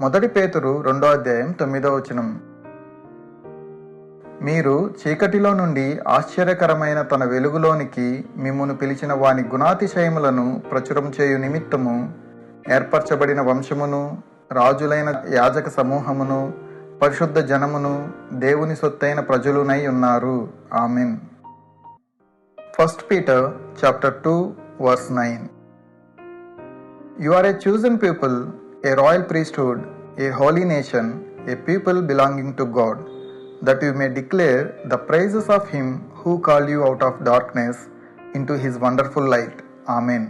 మొదటి పేతురు 2:9. మీరు చీకటిలో నుండి ఆశ్చర్యకరమైన తన వెలుగులోనికి మిమ్మును పిలిచిన వాని గుణాతిశయములను ప్రచురం చేయు నిమిత్తము ఏర్పరచబడిన వంశమును, రాజులైన యాజక సమూహమును, పరిశుద్ధ జనమును, దేవుని సొత్తైన ప్రజలునై ఉన్నారు. Amen. 1 Peter chapter 2 verse 9. You are a chosen people, a royal priesthood, a holy nation, a people belonging to God, that you may declare the praises of him who called you out of darkness into his wonderful light. Amen.